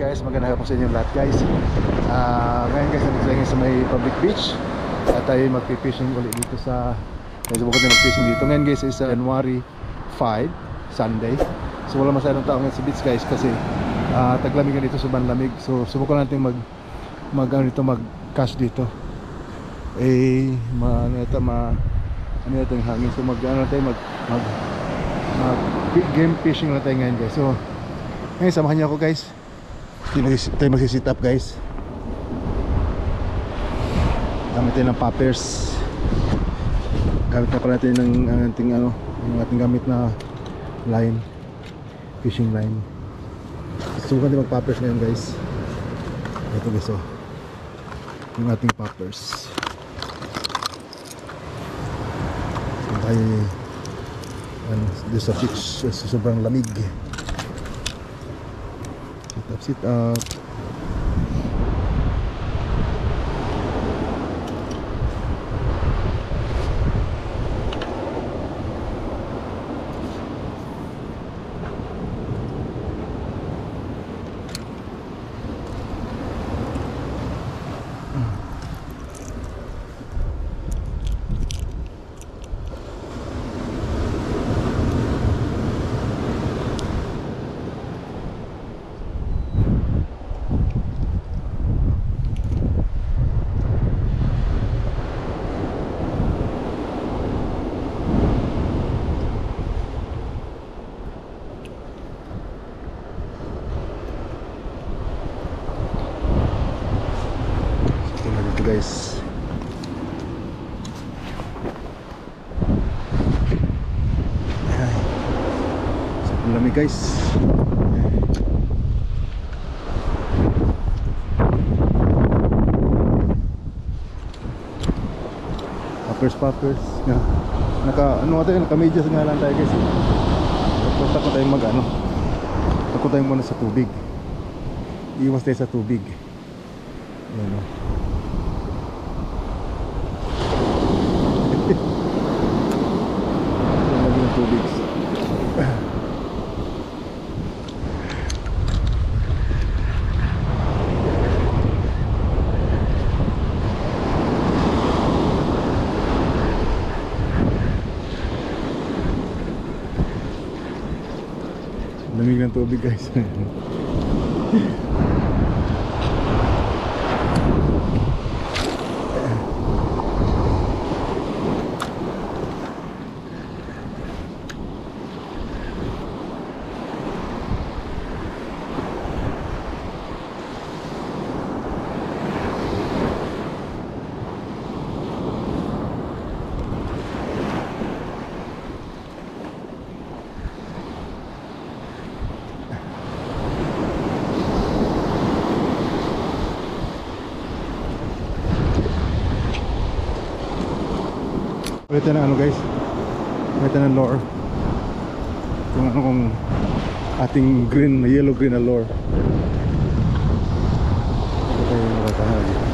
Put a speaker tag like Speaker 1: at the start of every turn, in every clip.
Speaker 1: guys, magandang hapon sa inyong lahat guys. Ngayon guys, nandito tayo sa may public beach at tayo magpipishing ulit dito sa subukan tayo magfishing dito. Ngayon guys is January 5, Sunday. So wala masyadong tao ngayon sa beach guys kasi taglamig nga dito, sobrang lamig. So subukan natin mag cash dito. Ano ito yung hangin. So mag game fishing na tayo ngayon guys. So ngayon samahan niyo ako guys. Tayo magsisit up guys. Gamit tayo ng poppers. Gamit na pala natin ng ating gamit na line, fishing line. Subukan tayo mag poppers ngayon guys. Ito guys oh, yung ating poppers. Tayo doon sa beach, sobrang lamig. Sit up. Guys, sobrang lamig guys. Poppers naka-medyas nga lang tayo guys. Takot tayong takot tayong muna sa tubig. Iwas tayo sa tubig. Ayan o. Tubig. Lamig ng tubig guys. Ito na guys, ito na lure. Kung ating green, yellow green na lure. Ito tayo nakatahan.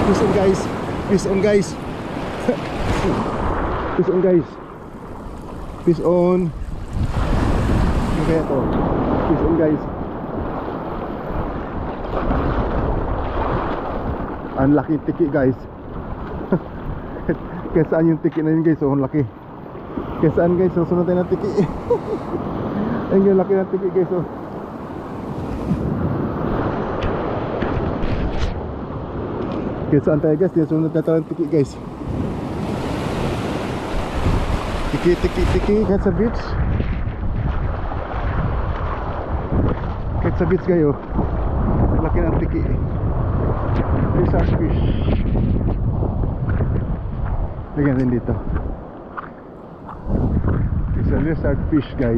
Speaker 1: Peace on guys. Peace on guys. Peace on guys. Peace on. Ano kaya to? Peace on guys. Ang laki tiki guys. Kaya saan yung tiki na yun guys? Oh, ang laki. Kaya saan guys? Susunod tayo ng tiki. Ayun yung laki ng tiki guys. Oh. Kaya saan tayo guys? Susunod na tayo ng tiki guys. Tiki tiki tiki. Kaya sa beach. Kaya sa beach kayo. Ang laki ng tiki. Lizard fish. Lagyan din dito. It's a lizard fish guy.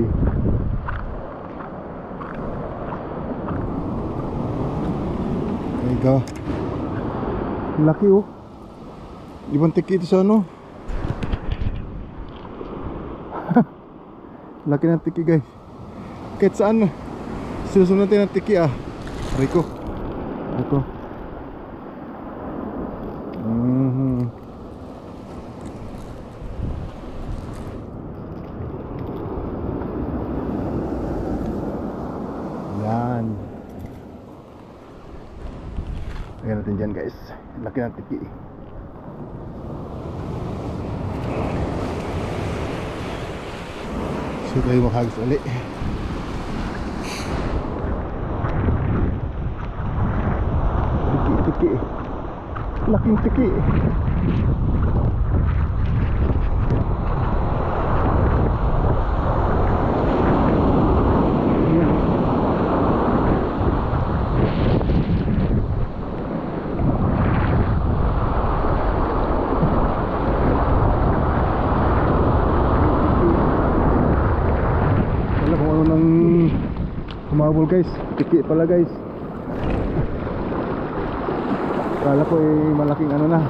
Speaker 1: There you go. Laki oh. Ibang tiki ito sa ano. Laki ng tiki guys. Kahit saan susunod natin ng tiki ah. Rico. Ito. Yan. Lagyan natin dyan guys. Laki ng tiki. So tayo makagis ulit. Tiki. Laking tiki. Wala kung ano nang humabol guys. Tiki pala guys. Kala ko malaking ano na.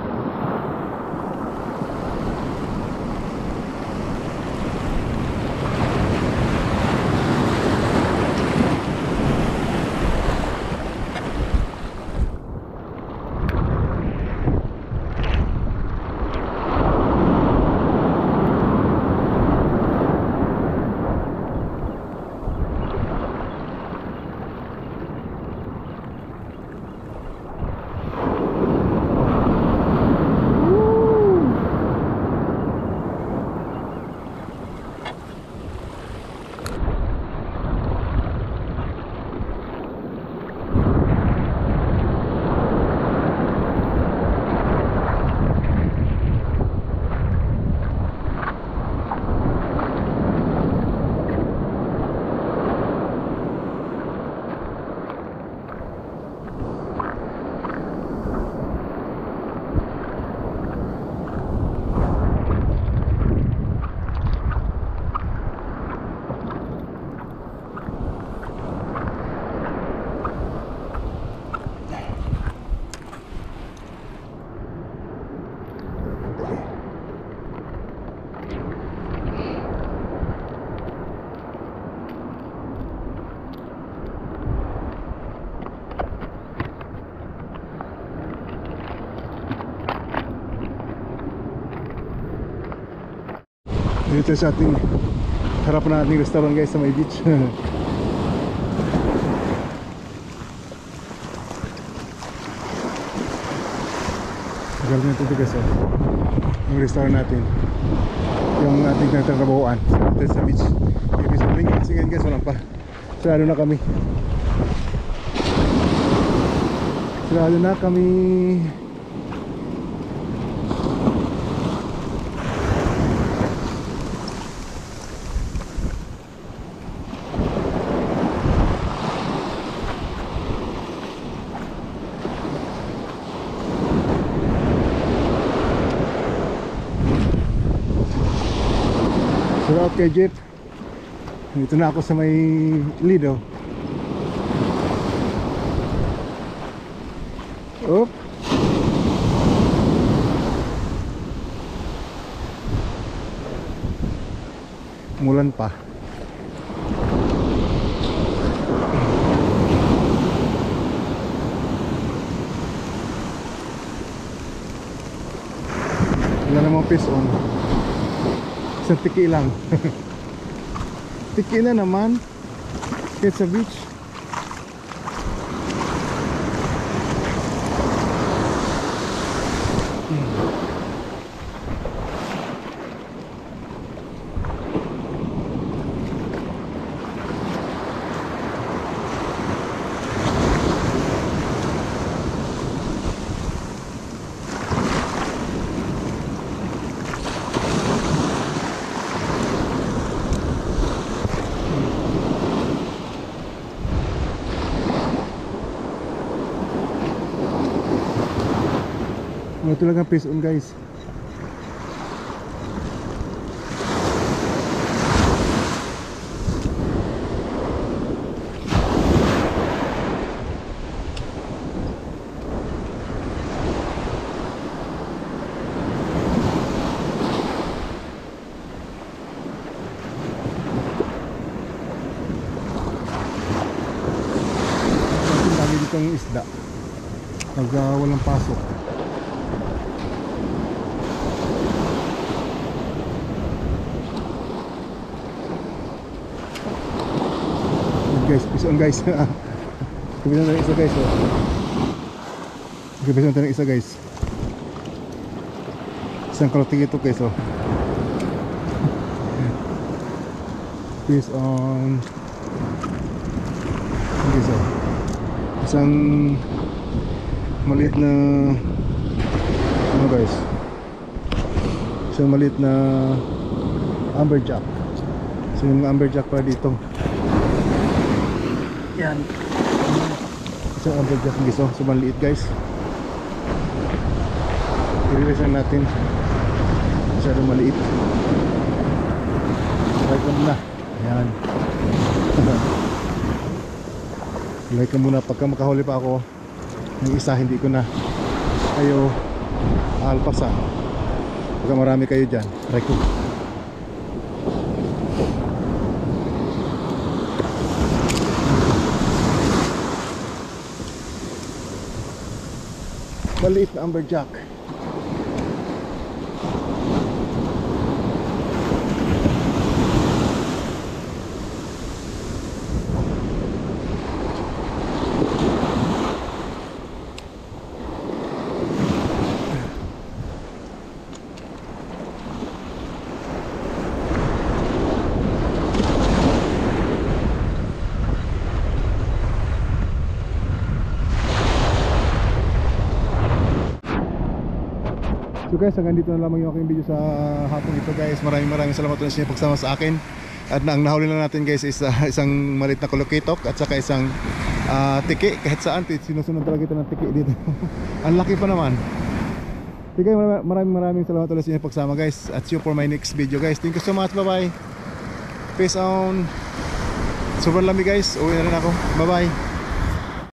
Speaker 1: Dito sa ating harap na ating restaurant guys sa may beach. Galing natin ito guys yung restaurant natin, yung ating nagtatrabahoan dito sa beach. Ibig sabihin kasi ngayon guys walang pa, sarado na kami. Sarado na kami. Shout out kay Jeep. Dito na ako sa may Lido. Oop. Mulan pa. Wala namang fish on. Sa tiki lang. Tiki na naman. Kahit sa beach. Ito lang ang fish on guys. Ang dami ditong isda. Pag walang pasok. Guys, fish on guys. Kabisan tayo ng isa guys. Kabisan tayo ng isa guys. Isang kaloting ito guys. Fish on guys. Isang maliit na ano guys. Isang maliit na amberjack. So yung amberjack pa dito. Yan. Isang amberjack guys. So maliit guys. I-release lang natin. Masyadong maliit. Like ka muna. Ayan. Like ka muna. Pagka makahuli pa ako yung isa hindi ko na kayo alpasan. Pagka marami kayo dyan, try ko. Maliit na amberjack. So guys, hanggang dito na lamang yung aking video sa hapon ito guys. Maraming salamat ulit sa inyo pagsama sa akin. At ang nahuli lang natin guys is isang maliit na kolokitok at saka isang tiki. Kahit saan, sinusunod talaga ito ng tiki dito. Ang laki pa naman. So guys, maraming salamat ulit sa inyo pagsama guys. At see you for my next video guys. Thank you so much, bye bye. Peace on. Sobrang lamig guys, uwi na rin ako. Bye bye.